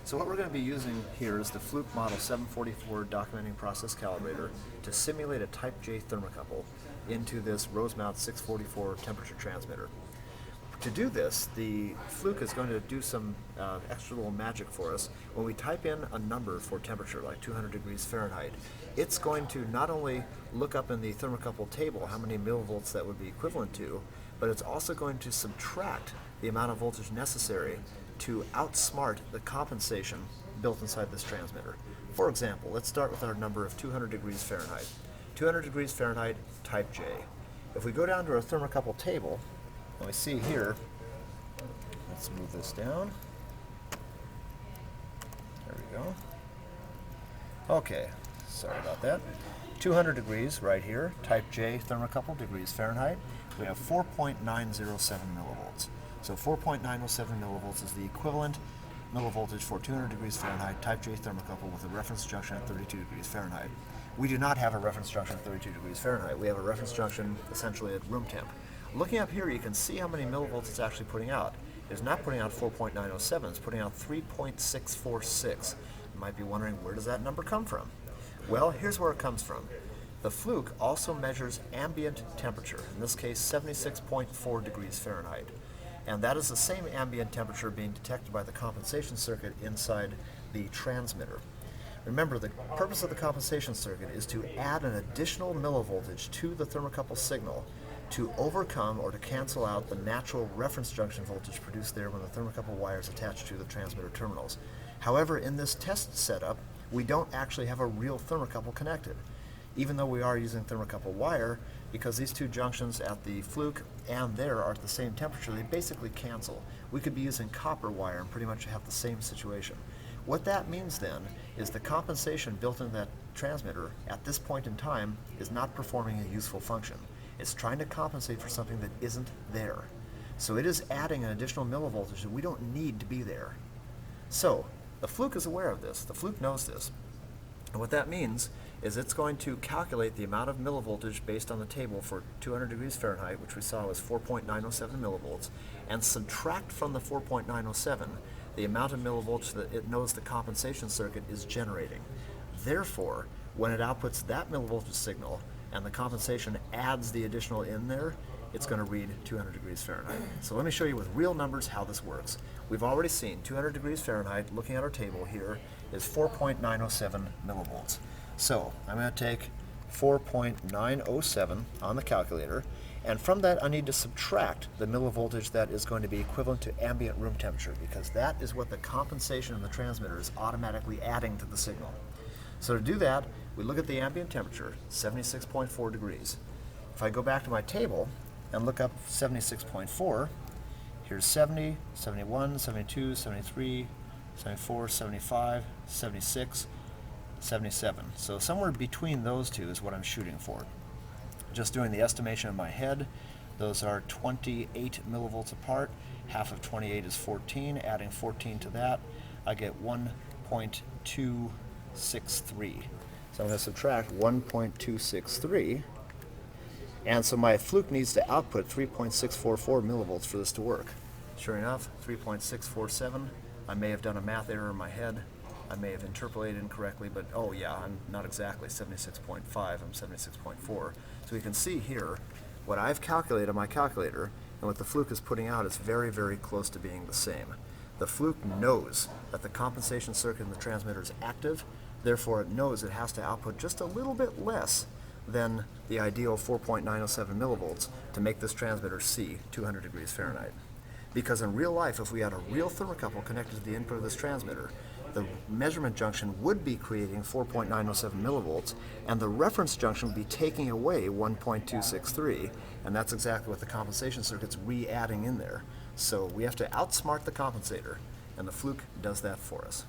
So what we're going to be using here is the Fluke Model 744 documenting process calibrator to simulate a Type J thermocouple into this Rosemount 644 temperature transmitter. To do this, the Fluke is going to do some extra little magic for us. When we type in a number for temperature, like 200 degrees Fahrenheit, it's going to not only look up in the thermocouple table how many millivolts that would be equivalent to, but it's also going to subtract the amount of voltage necessary to outsmart the compensation built inside this transmitter. For example, let's start with our number of 200 degrees Fahrenheit. 200 degrees Fahrenheit, Type J. If we go down to our thermocouple table, and we see here, let's move this down. There we go. Okay, sorry about that. 200 degrees right here, Type J thermocouple, degrees Fahrenheit. We have 4.907 millivolts. So 4.907 millivolts is the equivalent millivoltage for 200 degrees Fahrenheit Type J thermocouple with a reference junction at 32 degrees Fahrenheit. We do not have a reference junction at 32 degrees Fahrenheit. We have a reference junction essentially at room temp. Looking up here, you can see how many millivolts it's actually putting out. It's not putting out 4.907, it's putting out 3.646. You might be wondering, where does that number come from? Well, here's where it comes from. The Fluke also measures ambient temperature, in this case 76.4 degrees Fahrenheit. And that is the same ambient temperature being detected by the compensation circuit inside the transmitter. Remember, the purpose of the compensation circuit is to add an additional millivoltage to the thermocouple signal to overcome or to cancel out the natural reference junction voltage produced there when the thermocouple wire is attached to the transmitter terminals. However, in this test setup, we don't actually have a real thermocouple connected, even though we are using thermocouple wire, because these two junctions at the Fluke and there are at the same temperature. They basically cancel. We could be using copper wire and pretty much have the same situation. What that means then is the compensation built into that transmitter at this point in time is not performing a useful function. It's trying to compensate for something that isn't there. So it is adding an additional millivoltage that we don't need to be there. So the Fluke is aware of this. The Fluke knows this. And what that means is it's going to calculate the amount of millivoltage based on the table for 200 degrees Fahrenheit, which we saw was 4.907 millivolts, and subtract from the 4.907 the amount of millivolts that it knows the compensation circuit is generating. Therefore, when it outputs that millivoltage signal and the compensation adds the additional in there, it's going to read 200 degrees Fahrenheit. So let me show you with real numbers how this works. We've already seen 200 degrees Fahrenheit, looking at our table here, is 4.907 millivolts. So I'm going to take 4.907 on the calculator, and from that I need to subtract the millivoltage that is going to be equivalent to ambient room temperature, because that is what the compensation in the transmitter is automatically adding to the signal. So to do that, we look at the ambient temperature, 76.4 degrees. If I go back to my table and look up 76.4, here's 70, 71, 72, 73, 74, 75, 76, 77. So somewhere between those two is what I'm shooting for. Just doing the estimation in my head, those are 28 millivolts apart. Half of 28 is 14. Adding 14 to that, I get 1.263. So I'm going to subtract 1.263. And so my Fluke needs to output 3.644 millivolts for this to work. Sure enough, 3.647. I may have done a math error in my head. I may have interpolated incorrectly, but oh yeah, I'm not exactly 76.5, I'm 76.4. So we can see here what I've calculated on my calculator and what the Fluke is putting out is very, very close to being the same. The Fluke knows that the compensation circuit in the transmitter is active, therefore it knows it has to output just a little bit less than the ideal 4.907 millivolts to make this transmitter see 200 degrees Fahrenheit. Because in real life, if we had a real thermocouple connected to the input of this transmitter, the measurement junction would be creating 4.907 millivolts, and the reference junction would be taking away 1.263, and that's exactly what the compensation circuit's re-adding in there. So we have to outsmart the compensator, and the Fluke does that for us.